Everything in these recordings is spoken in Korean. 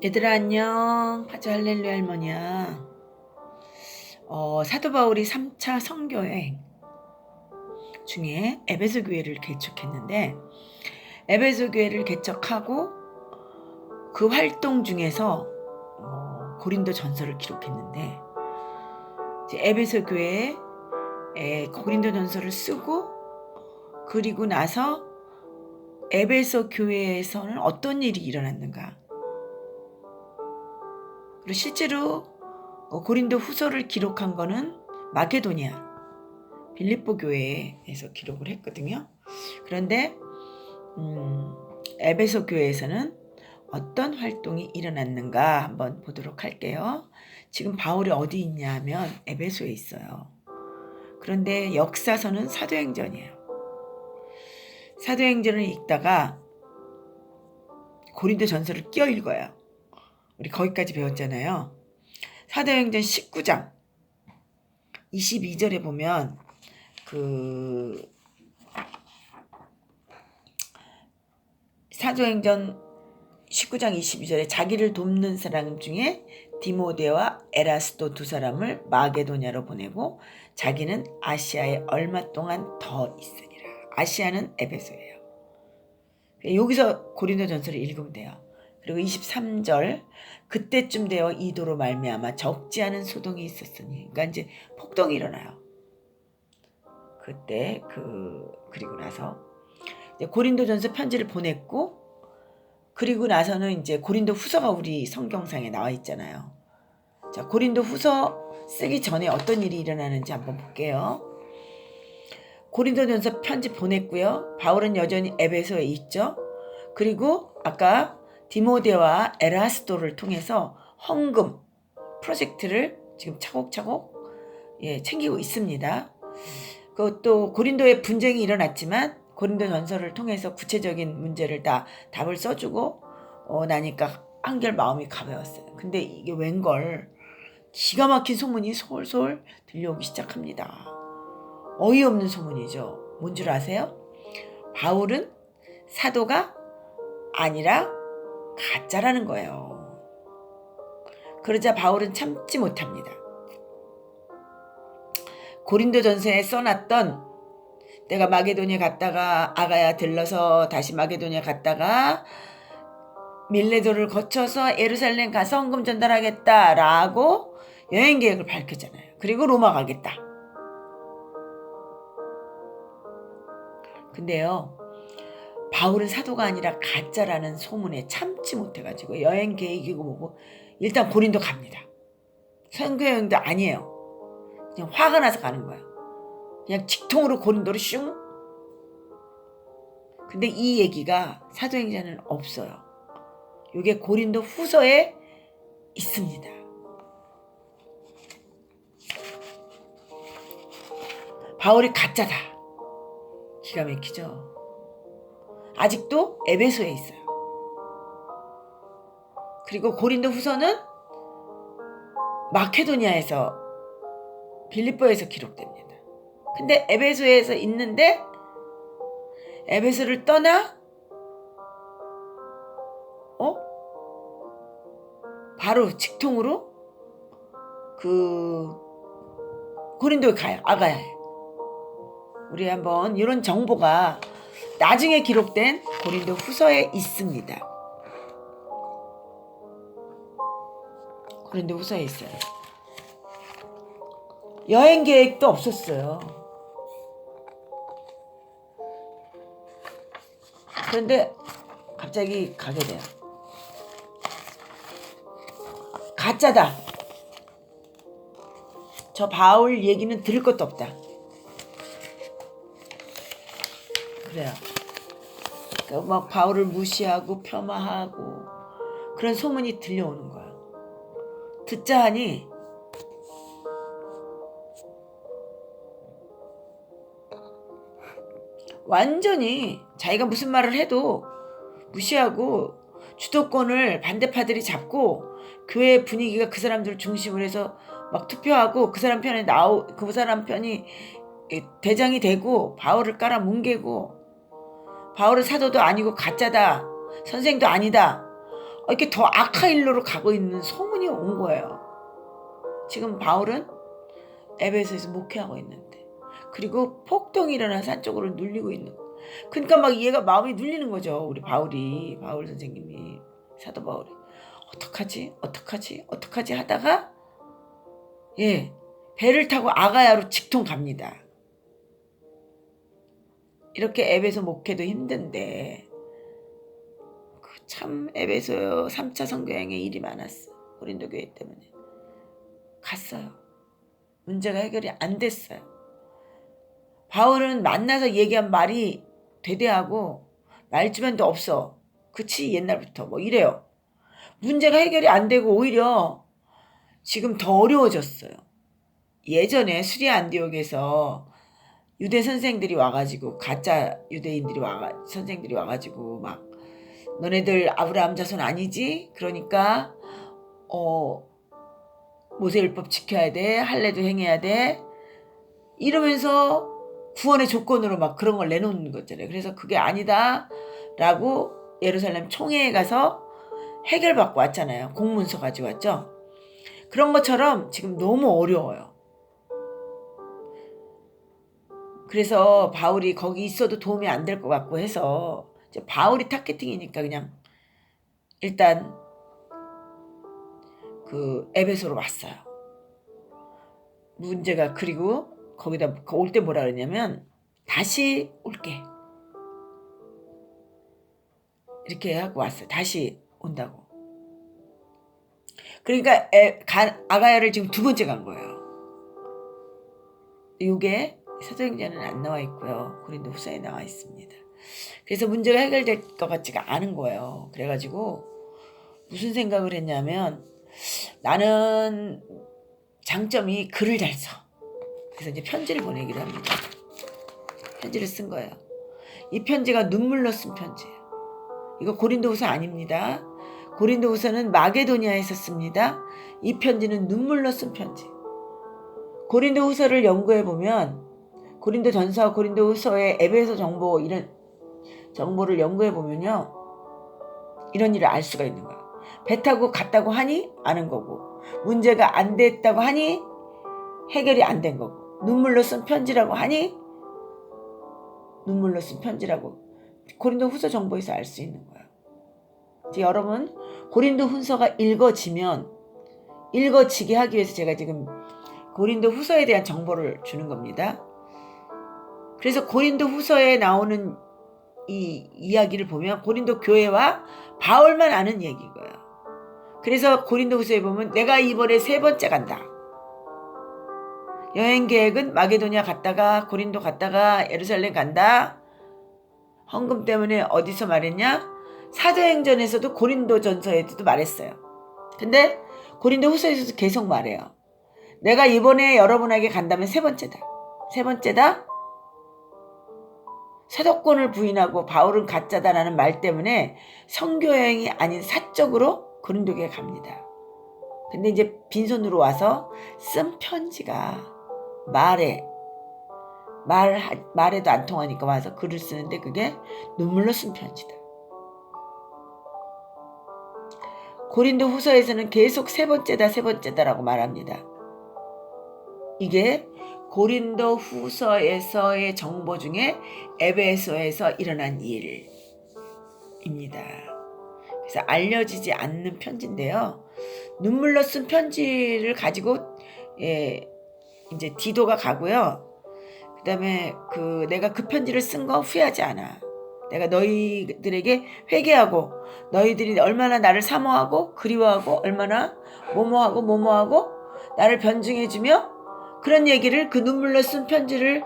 얘들아 안녕. 파주 할렐루야 할머니야. 사도 바울이 3차 선교여행 중에 에베소 교회를 개척했는데, 에베소 교회를 개척하고 그 활동 중에서 고린도 전서를 기록했는데, 이제 에베소 교회에 고린도 전서를 쓰고, 그리고 나서 에베소 교회에서는 어떤 일이 일어났는가, 그리고 실제로 고린도 후서를 기록한 거는 마케도니아 빌립보 교회에서 기록을 했거든요. 그런데 에베소 교회에서는 어떤 활동이 일어났는가 한번 보도록 할게요. 지금 바울이 어디 있냐면 에베소에 있어요. 그런데 역사서는 사도행전이에요. 사도행전을 읽다가 고린도 전서를 끼어 읽어요. 우리 거기까지 배웠잖아요. 사도행전 19장 22절에 보면 사도행전 19장 22절에 자기를 돕는 사람 중에 디모데와 에라스도 두 사람을 마게도냐로 보내고 자기는 아시아에 얼마 동안 더 있으니라. 아시아는 에베소예요. 여기서 고린도 전서를 읽으면 돼요. 그리고 23절 그때쯤 되어 이도로 말미암아 적지 않은 소동이 있었으니, 그러니까 이제 폭동이 일어나요. 그때 그리고 나서 이제 고린도전서 편지를 보냈고, 그리고 나서는 이제 고린도 후서가 우리 성경상에 나와 있잖아요. 자, 고린도 후서 쓰기 전에 어떤 일이 일어나는지 한번 볼게요. 고린도전서 편지 보냈고요. 바울은 여전히 에베소에 있죠. 그리고 아까 디모데와 에라스도를 통해서 헌금 프로젝트를 지금 차곡차곡 챙기고 있습니다. 그것도 고린도에 분쟁이 일어났지만 고린도 전서를 통해서 구체적인 문제를 다 답을 써주고 나니까 한결 마음이 가벼웠어요. 근데 이게 웬걸 기가 막힌 소문이 솔솔 들려오기 시작합니다. 어이없는 소문이죠. 뭔 줄 아세요? 바울은 사도가 아니라 가짜라는 거예요. 그러자 바울은 참지 못합니다. 고린도 전서에 써놨던 내가 마게도니아 갔다가 아가야 들러서 다시 마게도니아 갔다가 밀레도를 거쳐서 예루살렘 가서 헌금 전달하겠다라고 여행 계획을 밝혔잖아요. 그리고 로마 가겠다. 근데요, 바울은 사도가 아니라 가짜라는 소문에 참지 못해가지고 여행 계획이고 뭐고 일단 고린도 갑니다. 선교 여행도 아니에요. 그냥 화가 나서 가는 거예요. 그냥 직통으로 고린도로 슝. 근데 이 얘기가 사도행전에는 없어요. 이게 고린도 후서에 있습니다. 바울이 가짜다. 기가 막히죠. 아직도 에베소에 있어요. 그리고 고린도 후서는 마케도니아에서 빌립보에서 기록됩니다. 근데 에베소에서 있는데 에베소를 떠나 바로 직통으로 고린도에 가요. 아가야에. 우리 한번 이런 정보가 나중에 기록된 고린도 후서에 있습니다. 고린도 후서에 있어요. 여행 계획도 없었어요. 그런데 갑자기 가게 돼요. 가짜다. 저 바울 얘기는 들을 것도 없다. 그래요. 그러니까 막 바울을 무시하고 폄하하고 그런 소문이 들려오는 거예요. 듣자 하니 완전히 자기가 무슨 말을 해도 무시하고 주도권을 반대파들이 잡고 교회 분위기가 그 사람들을 중심으로 해서 막 투표하고 그 사람 편이 대장이 되고 바울을 깔아 뭉개고 바울은 사도도 아니고 가짜다. 선생도 아니다. 이렇게 더 악한 일로 가고 있는 소문이 온 거예요. 지금 바울은 에베소에서 목회하고 있는데, 그리고 폭동이 일어난 산 쪽으로 눌리고 있는 거예요. 그러니까 막 얘가 마음이 눌리는 거죠. 우리 바울 선생님이, 사도 바울이 어떡하지 하다가 배를 타고 아가야로 직통 갑니다. 이렇게 에베소 목회도 힘든데 참 에베소 3차 선교여행에 일이 많았어. 고린도 교회 때문에 갔어요. 문제가 해결이 안 됐어요. 바울은 만나서 얘기한 말이 대대하고 말주변도 없어. 그치 옛날부터 뭐 이래요. 문제가 해결이 안 되고 오히려 지금 더 어려워졌어요. 예전에 수리아 안디옥에서 유대 선생들이 와가지고 가짜 유대인들이 선생들이 와가지고 막 너네들 아브라함 자손 아니지? 그러니까 모세율법 지켜야 돼. 할례도 행해야 돼. 이러면서 구원의 조건으로 막 그런 걸 내놓는 거잖아요. 그래서 그게 아니다 라고 예루살렘 총회에 가서 해결받고 왔잖아요. 공문서 가지고 왔죠. 그런 것처럼 지금 너무 어려워요. 그래서 바울이 거기 있어도 도움이 안 될 것 같고 해서 이제 바울이 타겟팅이니까 그냥 일단 그 에베소로 왔어요. 문제가 그리고 거기다 올 때 뭐라 그러냐면 다시 올게 이렇게 하고 왔어요. 다시 온다고. 그러니까 아가야를 지금 두 번째 간 거예요. 이게 사도행전은 안 나와 있고요. 고린도 후서에 나와 있습니다. 그래서 문제가 해결될 것 같지가 않은 거예요. 그래가지고 무슨 생각을 했냐면 나는 장점이 글을 잘 써. 그래서 이제 편지를 보내기로 합니다. 편지를 쓴 거예요. 이 편지가 눈물로 쓴 편지예요. 이거 고린도후서 아닙니다. 고린도후서는 마게도니아에서 씁니다. 이 편지는 눈물로 쓴 편지. 고린도후서를 연구해 보면 고린도전서와 고린도후서의 에베소 정보 이런 정보를 연구해 보면요, 이런 일을 알 수가 있는 거예요. 배 타고 갔다고 하니 아는 거고, 문제가 안 됐다고 하니 해결이 안 된 거고, 눈물로 쓴 편지라고 하니 눈물로 쓴 편지라고 고린도후서 정보에서 알 수 있는 거예요. 이제 여러분 고린도후서가 읽어지게 하기 위해서 제가 지금 고린도후서에 대한 정보를 주는 겁니다. 그래서 고린도후서에 나오는 이 이야기를 보면 고린도 교회와 바울만 아는 얘기인 거예요. 그래서 고린도후서에 보면 내가 이번에 3번째 간다. 여행 계획은 마게도냐 갔다가 고린도 갔다가 예루살렘 간다. 헌금 때문에 어디서 말했냐? 사도행전에서도 고린도전서에도 말했어요. 근데 고린도후서에서도 계속 말해요. 내가 이번에 여러분에게 간다면 3번째다. 3번째다. 사도권을 부인하고 바울은 가짜다라는 말 때문에 선교여행이 아닌 사적으로 고린도교에 갑니다. 근데 이제 빈손으로 와서 쓴 편지가 말에도 안 통하니까 와서 글을 쓰는데 그게 눈물로 쓴 편지다. 고린도 후서에서는 계속 3번째다라고 말합니다. 이게 고린도 후서에서의 정보 중에 에베소에서 일어난 일입니다. 그래서 알려지지 않는 편지인데요. 눈물로 쓴 편지를 가지고 이제 디도가 가고요. 그 다음에 내가 그 편지를 쓴 거 후회하지 않아. 내가 너희들에게 회개하고 너희들이 얼마나 나를 사모하고 그리워하고 얼마나 뭐뭐하고 나를 변증해주며 그런 얘기를 그 눈물로 쓴 편지를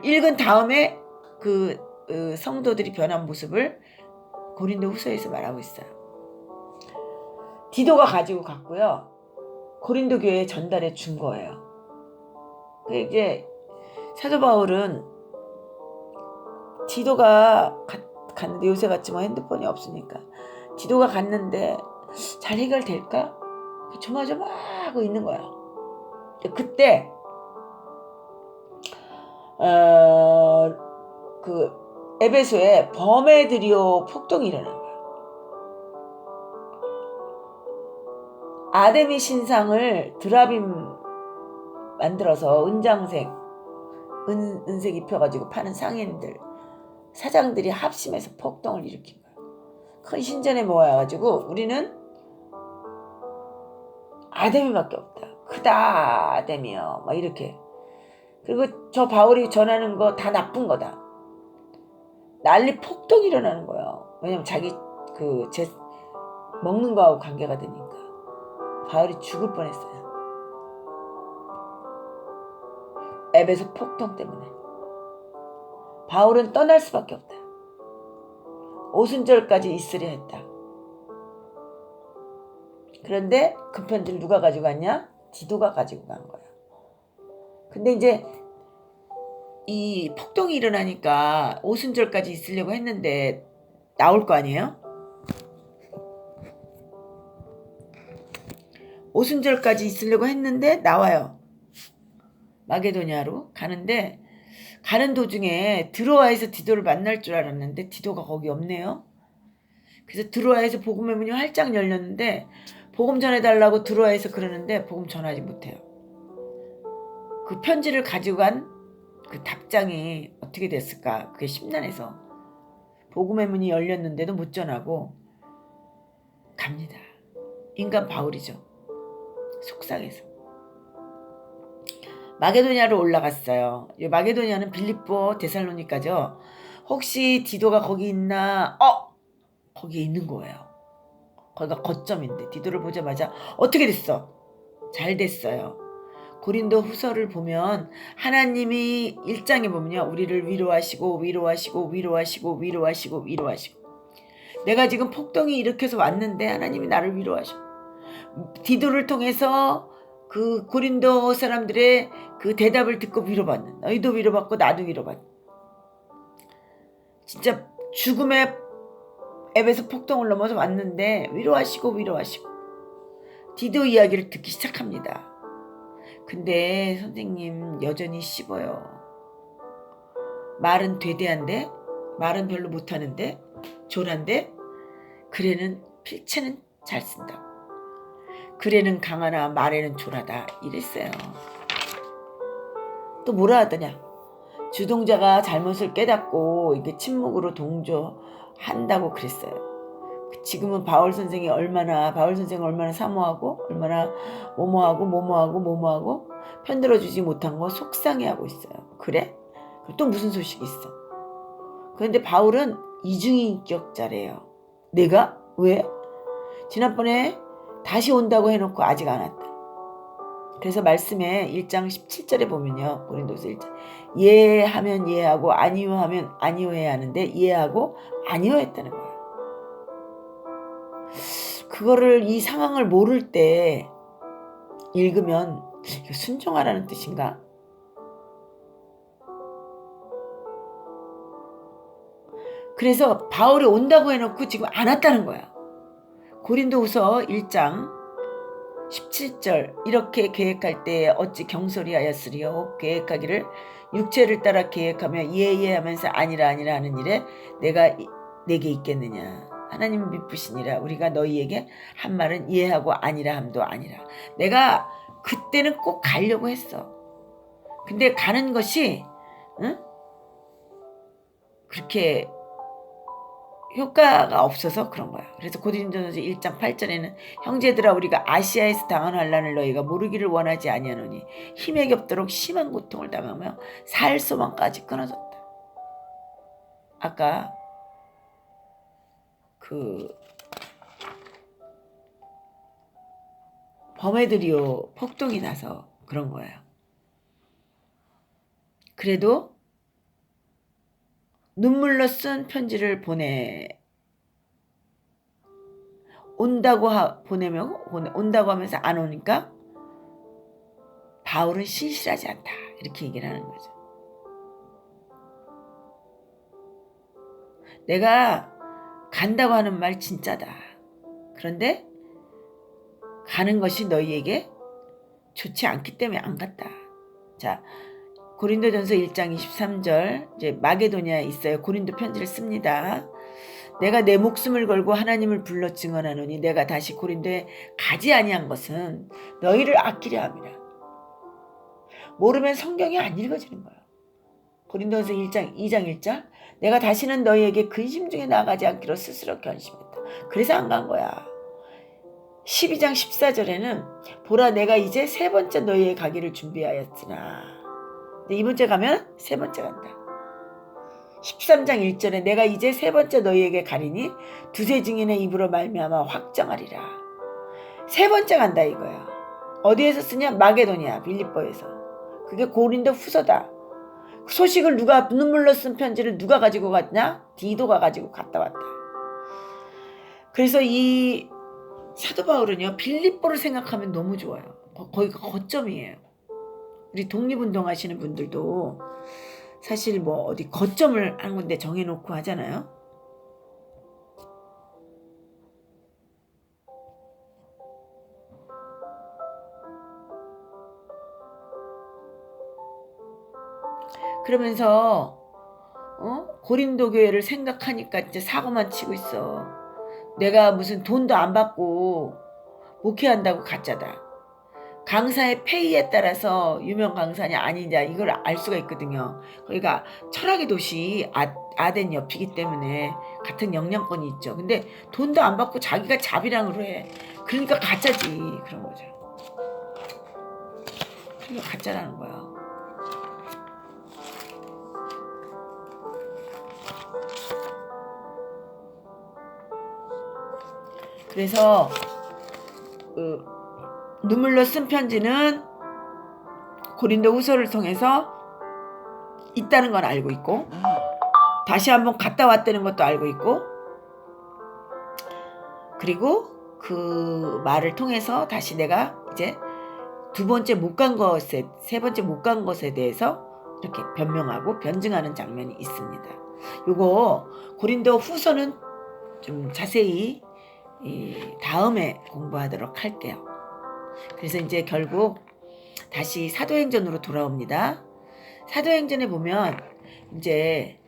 읽은 다음에 성도들이 변한 모습을 고린도 후서에서 말하고 있어요. 디도가 가지고 갔고요. 고린도 교회에 전달해 준 거예요. 이제 사도 바울은 디도가 갔는데 요새 같이 뭐 핸드폰이 없으니까 디도가 갔는데 잘 해결될까? 조마조마하고 있는 거야. 그때 에베소에 버메드리오 폭동이 일어난 거야. 아데미 신상을 드라빔 만들어서 은장색, 은색 입혀가지고 파는 상인들, 사장들이 합심해서 폭동을 일으킨 거예요. 큰 신전에 모여가지고 우리는 아데미밖에 없다. 크다 아데미요. 막 이렇게. 그리고 저 바울이 전하는 거 다 나쁜 거다. 난리 폭동이 일어나는 거예요. 왜냐면 자기 먹는 거하고 관계가 되니까. 바울이 죽을 뻔했어요. 에베소 폭동 때문에. 바울은 떠날 수밖에 없다. 오순절까지 있으려 했다. 그런데 그 편지를 누가 가지고 갔냐? 디도가 가지고 간 거야. 근데 이제 이 폭동이 일어나니까 오순절까지 있으려고 했는데 나올 거 아니에요? 오순절까지 있으려고 했는데 나와요. 마게도냐로 가는데 가는 도중에 드로아에서 디도를 만날 줄 알았는데 디도가 거기 없네요. 그래서 드로아에서 복음의 문이 활짝 열렸는데 복음 전해달라고 드로아에서 그러는데 복음 전하지 못해요. 그 편지를 가지고 간 그 답장이 어떻게 됐을까? 그게 심란해서 복음의 문이 열렸는데도 못 전하고 갑니다. 인간 바울이죠. 속상해서. 마게도냐로 올라갔어요. 이 마게도냐는 빌립보 데살로니가죠. 혹시 디도가 거기 있나? 거기에 있는 거예요. 거기가 거점인데 디도를 보자마자 어떻게 됐어? 잘 됐어요. 고린도 후서를 보면 하나님이 1장에 보면요. 우리를 위로하시고 내가 지금 폭동이 일으켜서 왔는데 하나님이 나를 위로하시고 디도를 통해서 그 고린도 사람들의 그 대답을 듣고 위로받는, 너희도 위로받고 나도 위로받는, 진짜 죽음의 에베소 폭동을 넘어서 왔는데 위로하시고 디도 이야기를 듣기 시작합니다. 근데 선생님 여전히 씹어요. 말은 되대한데, 말은 별로 못하는데, 조란데, 그래는 필체는 잘 쓴다. 그래는 강하나 말에는 조라다 이랬어요. 또 뭐라 하더냐? 주동자가 잘못을 깨닫고 이게 침묵으로 동조한다고 그랬어요. 지금은 바울 선생이 얼마나 사모하고 얼마나 뭐뭐하고 편들어주지 못한 거 속상해하고 있어요. 그래? 그럼 또 무슨 소식이 있어? 그런데 바울은 이중인격자래요. 내가? 왜? 지난번에 다시 온다고 해놓고 아직 안 왔다. 그래서 말씀에 1장 17절에 보면요. 고린도서 1장 이해하면 이해하고 아니요하면 아니요해야 하는데 이해하고 아니요했다는 거예요. 그거를 이 상황을 모를 때 읽으면 순종하라는 뜻인가? 그래서 바울이 온다고 해놓고 지금 안 왔다는 거야. 고린도후서 1장 17절 이렇게 계획할 때 어찌 경솔이하였으리요. 계획하기를 육체를 따라 계획하며 예하면서 아니라 하는 일에 내게 있겠느냐. 하나님 미쁘시니라. 우리가 너희에게 한 말은 이해하고 아니라 함도 아니라. 내가 그때는 꼭 가려고 했어. 근데 가는 것이 그렇게 효과가 없어서 그런 거야. 그래서 고린도전서 1장 8절에는 형제들아 우리가 아시아에서 당한 환난을 너희가 모르기를 원하지 아니하노니 힘에 겹도록 심한 고통을 당하며 살 소망까지 끊어졌다. 아까 그 범애들이요 폭동이 나서 그런 거예요. 그래도 눈물로 쓴 편지를 온다고 하면서 안 오니까 바울은 신실하지 않다 이렇게 얘기를 하는 거죠. 내가 간다고 하는 말 진짜다. 그런데 가는 것이 너희에게 좋지 않기 때문에 안 갔다. 자, 고린도전서 1장 23절 이제 마게도냐에 있어요. 고린도 편지를 씁니다. 내가 내 목숨을 걸고 하나님을 불러 증언하노니 내가 다시 고린도에 가지 아니한 것은 너희를 아끼려 함이라. 모르면 성경이 안 읽어지는 거야. 고린도전서 1장 2장 1절 내가 다시는 너희에게 근심 중에 나가지 않기로 스스로 결심했다. 그래서 안 간 거야. 12장 14절에는 보라 내가 이제 세 번째 너희의 가기를 준비하였으나 근데 이번째 가면 세 번째 간다. 13장 1절에 내가 이제 세 번째 너희에게 가리니 두세 증인의 입으로 말미암아 확정하리라. 세 번째 간다 이거야. 어디에서 쓰냐? 마게도냐 빌립보에서. 그게 고린도 후서다. 소식을 누가 눈물로 쓴 편지를 누가 가지고 갔냐? 디도가 가지고 갔다 왔다. 그래서 이 사도 바울은요 빌립보를 생각하면 너무 좋아요. 거기가 거점이에요. 우리 독립운동 하시는 분들도 사실 뭐 어디 거점을 한 군데 정해놓고 하잖아요. 그러면서 고린도 교회를 생각하니까 이제 사고만 치고 있어. 내가 무슨 돈도 안 받고 목회한다고 가짜다. 강사의 페이에 따라서 유명 강사냐 아니냐 이걸 알 수가 있거든요. 그러니까 철학의 도시 아덴 옆이기 때문에 같은 영향권이 있죠. 근데 돈도 안 받고 자기가 자비랑으로 해. 그러니까 가짜지 그런 거죠. 그러니까 가짜라는 거야. 그래서 눈물로 쓴 편지는 고린도 후서를 통해서 있다는 건 알고 있고 다시 한번 갔다 왔다는 것도 알고 있고 그리고 그 말을 통해서 다시 내가 이제 두 번째 못 간 것에 세 번째 못 간 것에 대해서 이렇게 변명하고 변증하는 장면이 있습니다. 요거 고린도 후서는 좀 자세히 다음에 공부하도록 할게요. 그래서 이제 결국 다시 사도행전으로 돌아옵니다. 사도행전에 보면 이제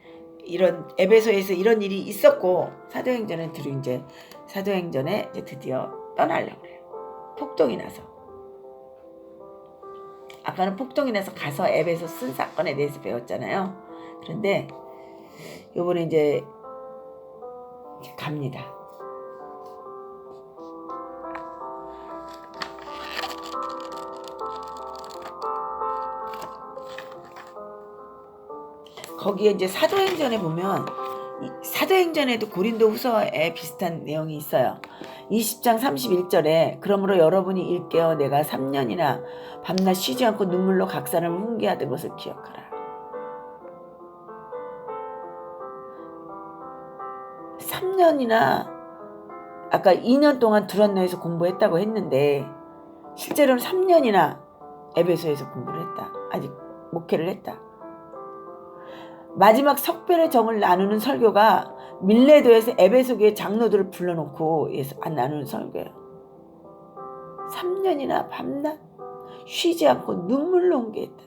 이런 에베소에서 이런 일이 있었고 사도행전에 이제 드디어 떠나려고 그래요. 폭동이 나서. 아까는 폭동이 나서 가서 에베소 쓴 사건에 대해서 배웠잖아요. 그런데 요번에 이제 갑니다. 거기에 이제 사도행전에 보면 사도행전에도 고린도 후서에 비슷한 내용이 있어요. 20장 31절에 그러므로 여러분이 일깨어 내가 3년이나 밤낮 쉬지 않고 눈물로 각 사람을 훈계하던 것을 기억하라. 3년이나 아까 2년 동안 두란노에서 공부했다고 했는데 실제로는 3년이나 에베소에서 공부를 했다. 아직 목회를 했다. 마지막 석별의 정을 나누는 설교가 밀레도에서 에베소 교회 장로들을 불러놓고 나누는 설교예요. 3년이나 밤낮 쉬지 않고 눈물로 훈계했다.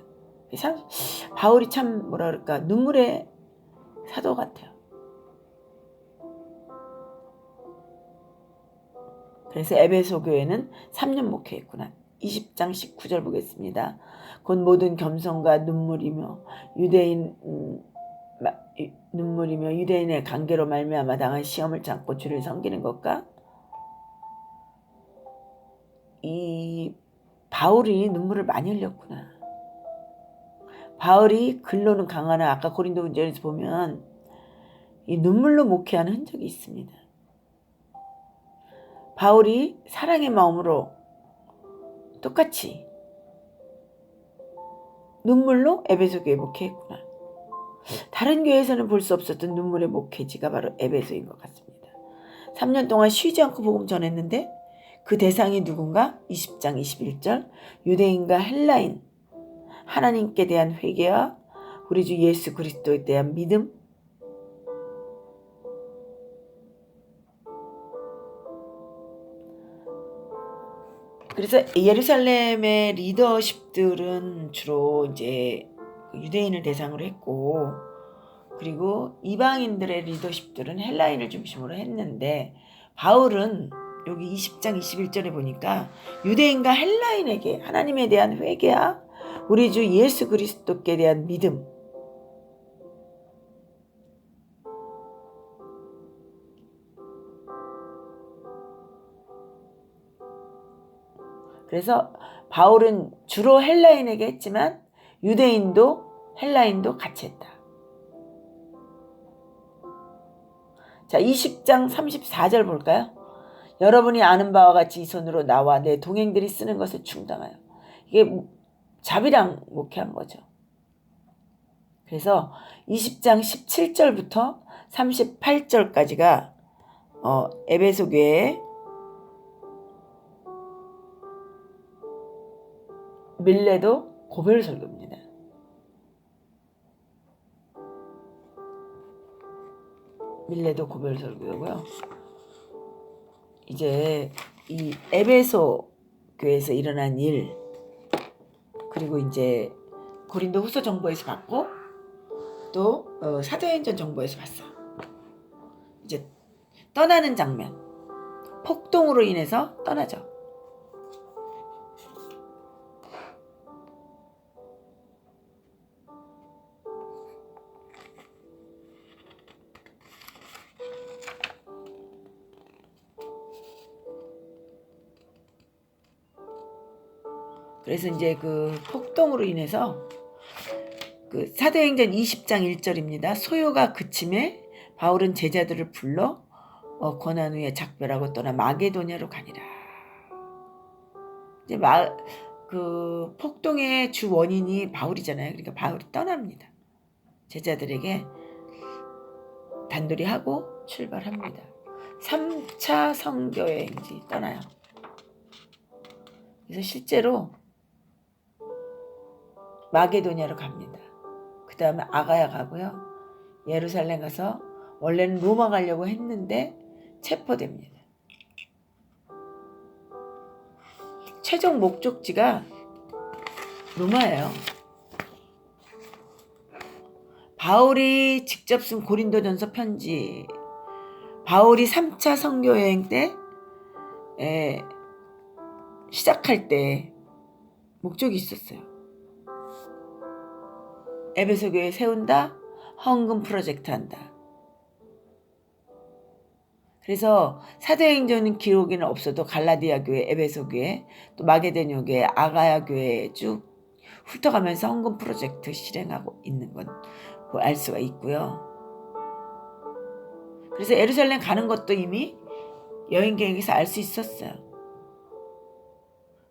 바울이 참 뭐라 그럴까 눈물의 사도 같아요. 그래서 에베소 교회는 3년 목회했구나. 20장 19절 보겠습니다. 곧 모든 겸손과 눈물이며 유대인의 관계로 말미암아 당한 시험을 참고 주를 섬기는 것과 이 바울이 눈물을 많이 흘렸구나. 바울이 글로는 강하나 아까 고린도전에서 보면 이 눈물로 목회하는 흔적이 있습니다. 바울이 사랑의 마음으로 똑같이 눈물로 에베소 교회 목회했구나. 다른 교회에서는 볼 수 없었던 눈물의 목회지가 바로 에베소인 것 같습니다. 3년 동안 쉬지 않고 복음 전했는데 그 대상이 누군가? 20장 21절 유대인과 헬라인 하나님께 대한 회개와 우리 주 예수 그리스도에 대한 믿음 그래서 예루살렘의 리더십들은 주로 이제 유대인을 대상으로 했고 그리고 이방인들의 리더십들은 헬라인을 중심으로 했는데 바울은 여기 20장 21절에 보니까 유대인과 헬라인에게 하나님에 대한 회개와 우리 주 예수 그리스도께 대한 믿음, 그래서 바울은 주로 헬라인에게 했지만 유대인도 헬라인도 같이 했다. 자, 20장 34절 볼까요? 여러분이 아는 바와 같이 이 손으로 나와 내 동행들이 쓰는 것을 충당하여. 이게 자비랑 목회한 거죠. 그래서 20장 17절부터 38절까지가 에베소 교회의 밀레도 고별 설교입니다. 밀레도 고별 설교고요. 이제 이 에베소 교회에서 일어난 일, 그리고 이제 고린도 후서 정보에서 봤고 또 사도행전 정보에서 봤어. 이제 떠나는 장면, 폭동으로 인해서 떠나죠. 그래서 이제 그 폭동으로 인해서 그 사도행전 20장 1절입니다. 소요가 그침에 바울은 제자들을 불러 고난 후에 작별하고 떠나 마게도냐로 가니라. 이제 그 폭동의 주 원인이 바울이잖아요. 그러니까 바울이 떠납니다. 제자들에게 단둘이 하고 출발합니다. 3차 선교여행지 떠나요. 그래서 실제로 마게도냐로 갑니다. 그 다음에 아가야 가고요. 예루살렘 가서 원래는 로마 가려고 했는데 체포됩니다. 최종 목적지가 로마예요. 바울이 직접 쓴 고린도전서 편지, 바울이 3차 선교여행 때 시작할 때 목적이 있었어요. 에베소 교회 세운다, 헌금 프로젝트 한다. 그래서 사도행전 기록에는 없어도 갈라디아 교회, 에베소 교회, 또 마게도냐 교회, 아가야 교회에 쭉 훑어가면서 헌금 프로젝트 실행하고 있는 건 알 수가 있고요. 그래서 예루살렘 가는 것도 이미 여행 계획에서 알 수 있었어요.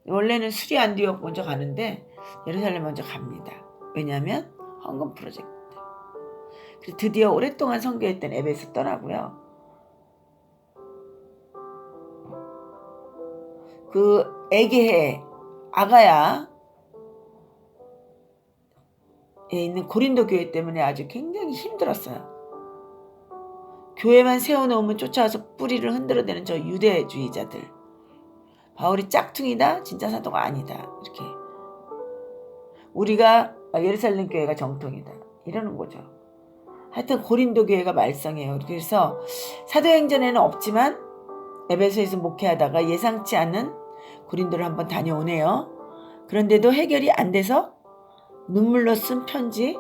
원래는 수리 안디옥 먼저 가는데 예루살렘 먼저 갑니다. 왜냐하면 헌금 프로젝트. 그래서 드디어 오랫동안 선교했던 에베소 떠나고요. 그 에게해 아가야에 있는 고린도 교회 때문에 아주 굉장히 힘들었어요. 교회만 세워놓으면 쫓아와서 뿌리를 흔들어대는 저 유대주의자들. 바울이 짝퉁이다, 진짜 사도가 아니다. 이렇게 우리가 예루살렘 교회가 정통이다 이러는 거죠. 하여튼 고린도 교회가 말썽이에요. 그래서 사도행전에는 없지만 에베소에서 목회하다가 예상치 않은 고린도를 한번 다녀오네요. 그런데도 해결이 안 돼서 눈물로 쓴 편지,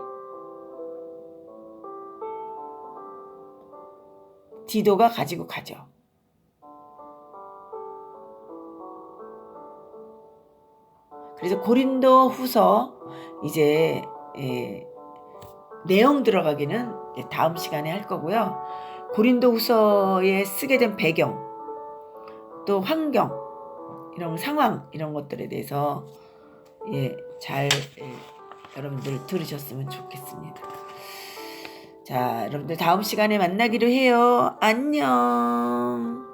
디도가 가지고 가죠. 그래서 고린도 후서 이제 내용 들어가기는 다음 시간에 할 거고요. 고린도 후서에 쓰게 된 배경, 또 환경, 이런 상황, 이런 것들에 대해서 잘 여러분들 들으셨으면 좋겠습니다. 자, 여러분들 다음 시간에 만나기로 해요. 안녕.